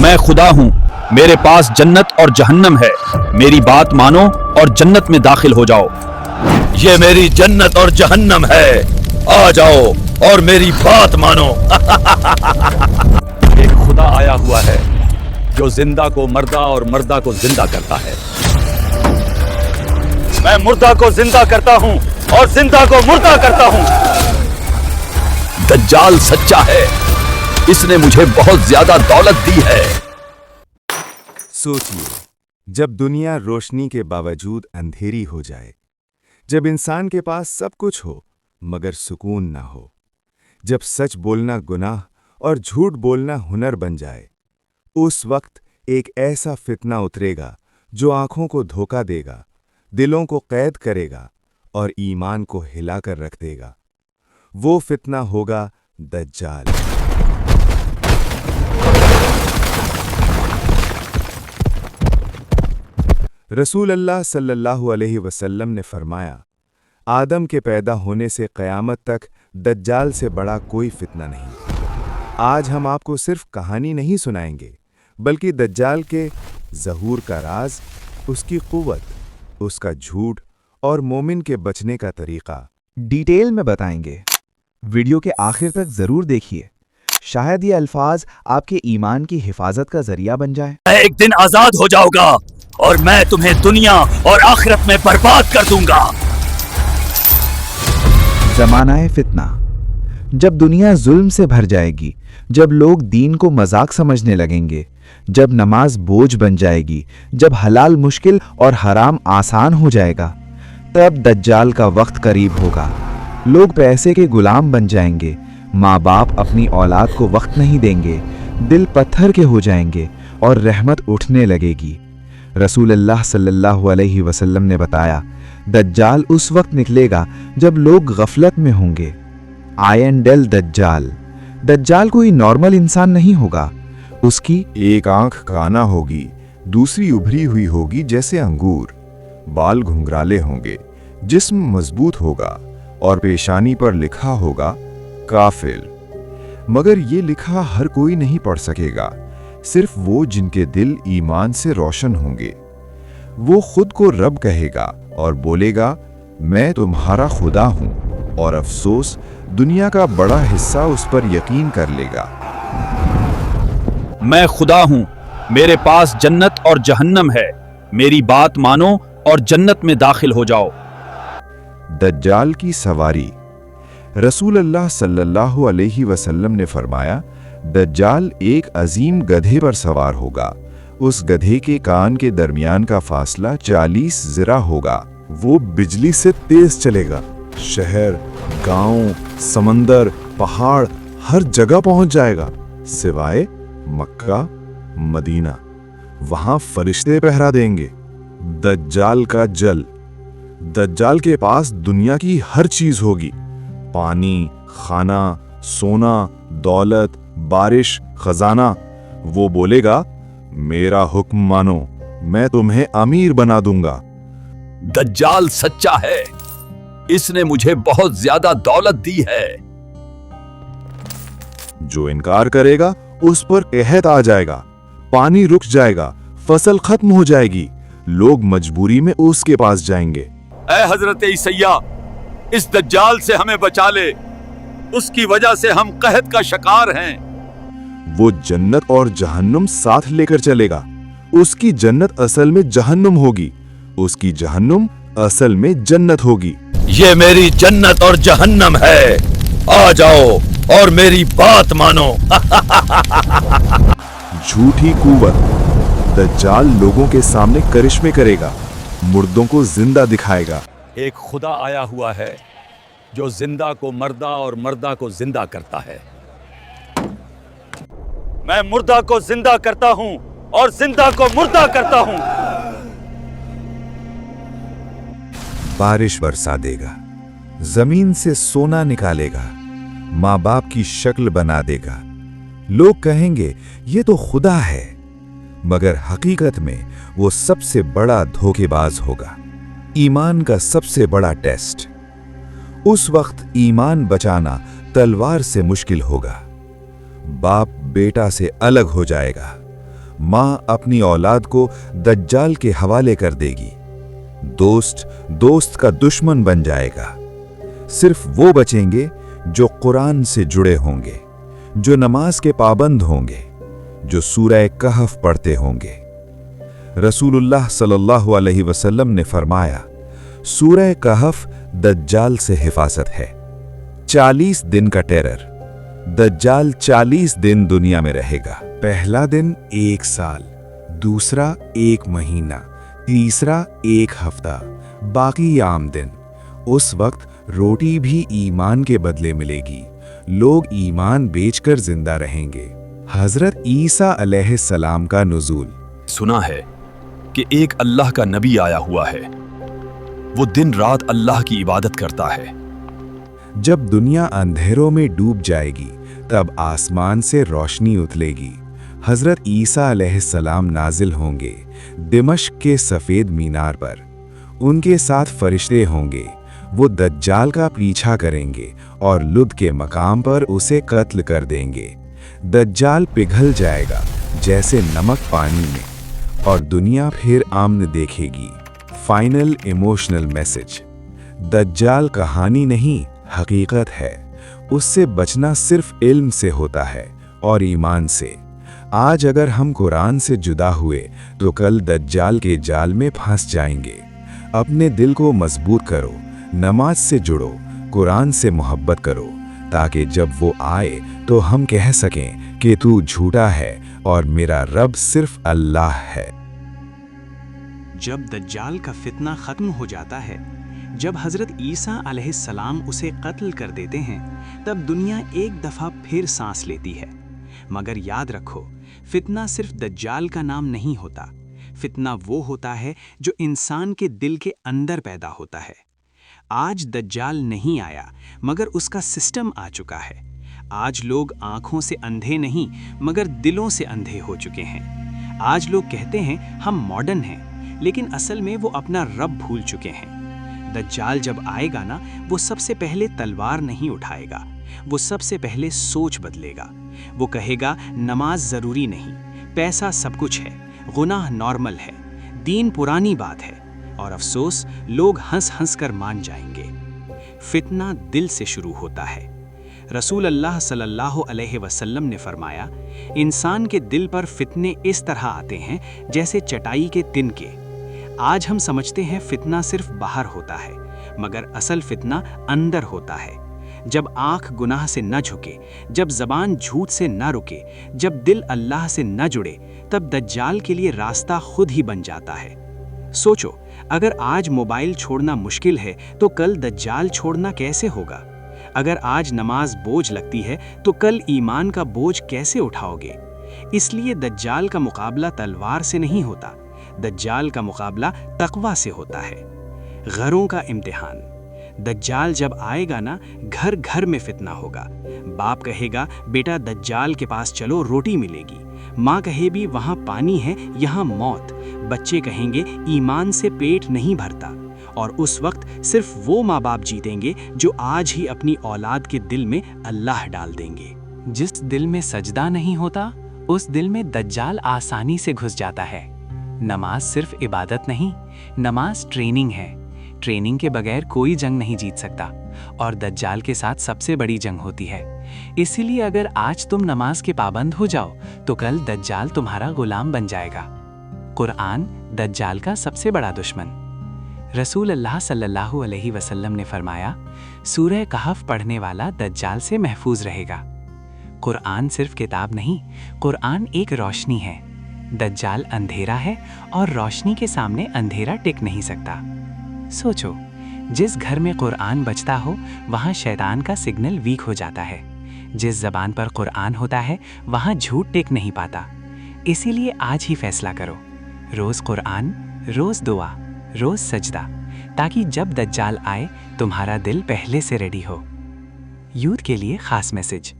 मैं खुदा हूँ, मेरे पास जन्नत और जहन्नम है, मेरी बात मानो और जन्नत में दाखिल हो जाओ। ये मेरी जन्नत और जहन्नम है, आ जाओ और मेरी बात मानो। एक खुदा आया हुआ है जो जिंदा को मर्दा और मर्दा को जिंदा करता है। मैं मुर्दा को जिंदा करता हूँ और जिंदा को मुर्दा करता हूँ। दज्जाल सच्चा है, इसने मुझे बहुत ज्यादा दौलत दी है। सोचिए, जब दुनिया रोशनी के बावजूद अंधेरी हो जाए, जब इंसान के पास सब कुछ हो मगर सुकून ना हो, जब सच बोलना गुनाह और झूठ बोलना हुनर बन जाए, उस वक्त एक ऐसा फितना उतरेगा जो आंखों को धोखा देगा, दिलों को कैद करेगा और ईमान को हिलाकर रख देगा। वो फितना होगा दज्जाल। रसूल अल्लाह सल्लल्लाहु अलैहि वसल्लम ने फरमाया, आदम के पैदा होने से क़यामत तक दज्जाल से बड़ा कोई फितना नहीं। आज हम आपको सिर्फ कहानी नहीं सुनाएंगे, बल्कि दज्जाल के ज़हूर का राज, उसकी क़ुव्वत, उसका झूठ और मोमिन के बचने का तरीक़ा डिटेल में बताएंगे। वीडियो के आखिर तक ज़रूर देखिए, शायद ये अल्फाज आपके ईमान की हिफाजत का ज़रिया बन जाए। एक दिन आजाद हो जाओगा और मैं तुम्हें दुनिया और आखिरत में बर्बाद कर दूंगा। ज़माना-ए फितना। जब दुनिया जुल्म से भर जाएगी, जब लोग दीन को मजाक समझने लगेंगे, जब नमाज बोझ बन जाएगी, जब हलाल मुश्किल और हराम आसान हो जाएगा, तब दज्जाल का वक्त करीब होगा। लोग पैसे के गुलाम बन जाएंगे, माँ बाप अपनी औलाद को वक्त नहीं देंगे, दिल पत्थर के हो जाएंगे और रहमत उठने लगेगी। रसूल अल्लाह सल्लल्लाहु अलैहि वसल्लम ने बताया, दज्जाल उस वक्त निकलेगा जब लोग गफलत में होंगे। Ion del दज्जाल। दज्जाल कोई नॉर्मल इंसान नहीं होगा। उसकी एक आंख काना होगी, दूसरी उभरी हुई होगी जैसे अंगूर, बाल घुंघराले होंगे, जिस्म मजबूत होगा और पेशानी पर लिखा होगा काफिर। मगर ये लिखा हर कोई नहीं पढ़ सकेगा, सिर्फ वो जिनके दिल ईमान से रोशन होंगे। वो खुद को रब कहेगा और बोलेगा, मैं तुम्हारा खुदा हूं, और अफसोस दुनिया का बड़ा हिस्सा उस पर यकीन कर लेगा। मैं खुदा हूँ, मेरे पास जन्नत और जहन्नम है, मेरी बात मानो और जन्नत में दाखिल हो जाओ। दज्जाल की सवारी। रसूल अल्लाह सल्लल्लाहु अलैहि वसल्लम ने फरमाया, दज्जाल एक अजीम गधे पर सवार होगा। उस गधे के कान के दरमियान का फासला 40 ज़िरा होगा। वो बिजली से तेज चलेगा, शहर, गांव, समंदर, पहाड़, हर जगह पहुंच जाएगा सिवाय मक्का, मदीना। वहां फरिश्ते पहरा देंगे। दज्जाल का जल। दज्जाल के पास दुनिया की हर चीज होगी, पानी, खाना, सोना, दौलत, बारिश, खजाना। वो बोलेगा, मेरा हुक्म मानो, मैं तुम्हें अमीर बना दूंगा। दज्जाल सच्चा है, इसने मुझे बहुत ज्यादा दौलत दी है। जो इनकार करेगा उस पर कहत आ जाएगा, पानी रुक जाएगा, फसल खत्म हो जाएगी, लोग मजबूरी में उसके पास जाएंगे। ऐ हजरत ईसैया, इस दज्जाल से हमें बचा ले, उसकी वजह से हम कहत का शिकार हैं। वो जन्नत और जहन्नुम साथ लेकर चलेगा। उसकी जन्नत असल में जहन्नुम होगी, उसकी जहन्नुम असल में जन्नत होगी। ये मेरी जन्नत और जहन्नम है, आ जाओ और मेरी बात मानो। झूठी कुव्वत। दज्जाल लोगों के सामने करिश्मे करेगा, मुर्दों को जिंदा दिखाएगा। एक खुदा आया हुआ है जो जिंदा को मर्दा और मर्दा को जिंदा करता है। मैं मुर्दा को जिंदा करता हूं और जिंदा को मुर्दा करता हूं। बारिश बरसा देगा, जमीन से सोना निकालेगा, माँ बाप की शक्ल बना देगा। लोग कहेंगे ये तो खुदा है, मगर हकीकत में वो सबसे बड़ा धोखेबाज होगा। ईमान का सबसे बड़ा टेस्ट। उस वक्त ईमान बचाना तलवार से मुश्किल होगा। बाप बेटा से अलग हो जाएगा, माँ अपनी औलाद को दज्जाल के हवाले कर देगी। दोस्त दोस्त का दुश्मन बन जाएगा। सिर्फ वो बचेंगे जो कुरान से जुड़े होंगे, जो नमाज के पाबंद होंगे, जो सूरह कहफ पढ़ते होंगे। रसूलुल्लाह सल्लल्लाहु अलैहि वसल्लम ने फरमाया, सूरह कहफ दज्जाल से हिफाजत है। 40 दिन का टेरर। दज्जाल 40 दिन दुनिया में रहेगा। पहला दिन 1 साल, दूसरा 1 महीना, तीसरा 1 हफ्ता, बाकी आम दिन। उस वक्त रोटी भी ईमान के बदले मिलेगी। लोग ईमान बेचकर जिंदा रहेंगे। हजरत ईसा अलैहिस्सलाम का नुज़ूल। सुना है कि एक अल्लाह का नबी आया हुआ है। वो दिन रात अल्लाह की इबादत करता है। जब दुनिया अंधेरों में डूब जाएगी तब आसमान से रोशनी उतलेगी। हजरत ईसा अलैहिस्सलाम नाजिल होंगे दिमश्क के सफ़ेद मीनार पर। उनके साथ फरिश्ते होंगे। वो दज्जाल का पीछा करेंगे और लुद के मकाम पर उसे कत्ल कर देंगे। दज्जाल पिघल जाएगा जैसे नमक पानी में और दुनिया फिर आमन देखेगी। Final emotional message. दज्जाल कहानी नहीं, हकीकत है। उससे बचना सिर्फ इल्म से होता है और ईमान से। आज अगर हम कुरान से जुदा हुए तो कल दज्जाल के जाल में फंस जाएंगे। अपने दिल को मजबूत करो, नमाज से जुड़ो, कुरान से मोहब्बत करो, ताकि जब वो आए तो हम कह सकें कि तू झूठा है और मेरा रब सिर्फ अल्लाह है। जब दज्जाल का फितना खत्म हो जाता है, जब हजरत ईसा अलैहिस्सलाम उसे कत्ल कर देते हैं, तब दुनिया एक दफ़ा फिर सांस लेती है। मगर याद रखो, फितना सिर्फ दज्जाल का नाम नहीं होता। फितना वो होता है जो इंसान के दिल के अंदर पैदा होता है। आज दज्जाल नहीं आया, मगर उसका सिस्टम आ चुका है। आज लोग आंखों से अंधे नहीं, मगर दिलों से अंधे हो चुके हैं। आज लोग कहते हैं हम मॉडर्न हैं, लेकिन असल में वो अपना रब भूल चुके हैं। दज्जाल जब आएगा ना, वो सबसे पहले तलवार नहीं उठाएगा, वो सबसे पहले सोच बदलेगा। वो कहेगा नमाज ज़रूरी नहीं, पैसा सब कुछ है, गुनाह नॉर्मल है, दीन पुरानी बात है, और अफसोस लोग हंस हंस कर मान जाएंगे। फितना दिल से शुरू होता है। रसूल अल्लाह सल्लल्लाहु अलैहि वसल्लम ने फरमाया, इंसान के दिल पर फितने इस तरह आते हैं जैसे चटाई के तिनके। आज हम समझते हैं फितना सिर्फ बाहर होता है, मगर असल फितना अंदर होता है। जब आंख गुनाह से न झुके, जब ज़बान झूठ से न रुके, जब दिल अल्लाह से न जुड़े, तब दज्जाल के लिए रास्ता खुद ही बन जाता है। सोचो, अगर आज मोबाइल छोड़ना मुश्किल है तो कल दज्जाल छोड़ना कैसे होगा? अगर आज नमाज बोझ लगती है तो कल ईमान का बोझ कैसे उठाओगे? इसलिए दज्जाल का मुकाबला तलवार से नहीं होता, दज्जाल का मुकाबला तकवा से होता है। घरों का इम्तिहान। दज्जाल जब आएगा ना, घर घर में फितना होगा। बाप कहेगा बेटा दज्जाल के पास चलो, रोटी मिलेगी। माँ कहे भी वहाँ पानी है, यहाँ मौत। बच्चे कहेंगे ईमान से पेट नहीं भरता। और उस वक्त सिर्फ वो माँ बाप जीतेंगे जो आज ही अपनी औलाद के दिल में अल्लाह डाल देंगे। जिस दिल में सजदा नहीं होता, उस दिल में दज्जाल आसानी से घुस जाता है। नमाज सिर्फ इबादत नहीं, नमाज ट्रेनिंग है। ट्रेनिंग के बगैर कोई जंग नहीं जीत सकता, और दज्जाल के साथ सबसे बड़ी जंग होती है। इसीलिए अगर आज तुम नमाज के पाबंद हो जाओ तो कल दज्जाल तुम्हारा गुलाम बन जाएगा। कुरान दज्जाल का सबसे बड़ा दुश्मन। रसूल अल्लाह सल्लल्लाहु अलैहि वसल्लम ने फरमाया, सूरह कहफ पढ़ने वाला दज्जाल से महफूज रहेगा। कुरान सिर्फ किताब नहीं, कुरान एक रोशनी है। दज्जाल अंधेरा है और रोशनी के सामने अंधेरा टिक नहीं सकता। सोचो, जिस घर में कुरान बजता हो वहाँ शैतान का सिग्नल वीक हो जाता है। जिस ज़बान पर कुरान होता है वहाँ झूठ टिक नहीं पाता। इसीलिए आज ही फैसला करो, रोज़ कुरान, रोज़ दुआ, रोज़ सजदा, ताकि जब दज्जाल आए तुम्हारा दिल पहले से रेडी हो। यूथ के लिए ख़ास मैसेज।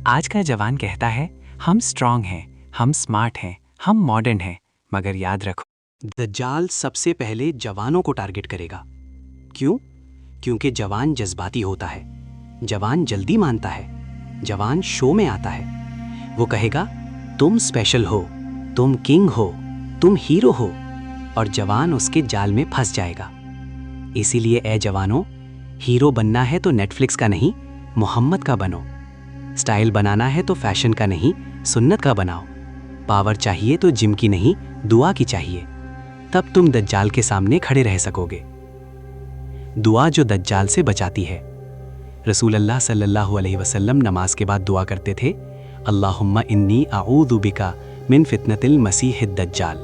आज का जवान कहता है हम स्ट्रांग हैं, हम स्मार्ट हैं, हम मॉडर्न हैं, मगर याद रखो दज्जाल सबसे पहले जवानों को टारगेट करेगा। क्यों? क्योंकि जवान जज्बाती होता है, जवान जल्दी मानता है, जवान शो में आता है। वो कहेगा तुम स्पेशल हो, तुम किंग हो, तुम हीरो हो, और जवान उसके जाल में फंस जाएगा। इसीलिए ए जवानों, हीरो बनना है तो नेटफ्लिक्स का नहीं, मोहम्मद का बनो। स्टाइल बनाना है तो फैशन का नहीं, सुन्नत का बनाओ। पावर चाहिए तो जिम की नहीं, दुआ की चाहिए। तब तुम दज्जाल के सामने खड़े रह सकोगे। दुआ जो दज्जाल से बचाती है। रसूल अल्लाह सल्लल्लाहु अलैहि वसल्लम नमाज के बाद दुआ करते थे, अल्लाहुम्मा इन्नी अऊदु बिका मिन फितनतिल मसीहिद दज्जाल।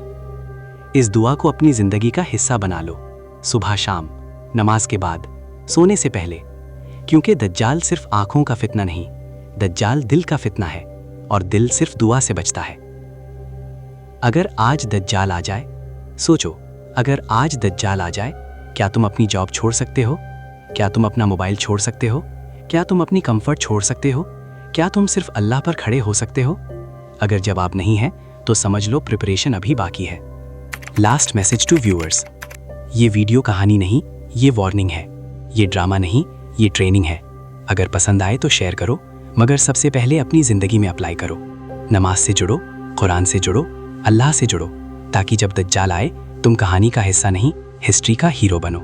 इस दुआ को अपनी जिंदगी का हिस्सा बना लो, सुबह शाम, नमाज के बाद, सोने से पहले, क्योंकि दज्जाल सिर्फ आंखों का फितना नहीं, दज्जाल दिल का फितना है, और दिल सिर्फ दुआ से बचता है। अगर आज दज्जाल आ जाए, सोचो, अगर आज दज्जाल आ जाए, क्या तुम अपनी जॉब छोड़ सकते हो? क्या तुम अपना मोबाइल छोड़ सकते हो? क्या तुम अपनी कंफर्ट छोड़ सकते हो? क्या तुम सिर्फ अल्लाह पर खड़े हो सकते हो? अगर जवाब नहीं है तो समझ लो प्रिपरेशन अभी बाकी है। लास्ट मैसेज टू व्यूअर्स, ये वीडियो कहानी नहीं, ये वार्निंग है। ये ड्रामा नहीं, ये ट्रेनिंग है। अगर पसंद आए तो शेयर करो, मगर सबसे पहले अपनी ज़िंदगी में अप्लाई करो। नमाज से जुड़ो, कुरान से जुड़ो, अल्लाह से जुड़ो, ताकि जब दज्जाल आए तुम कहानी का हिस्सा नहीं, हिस्ट्री का हीरो बनो।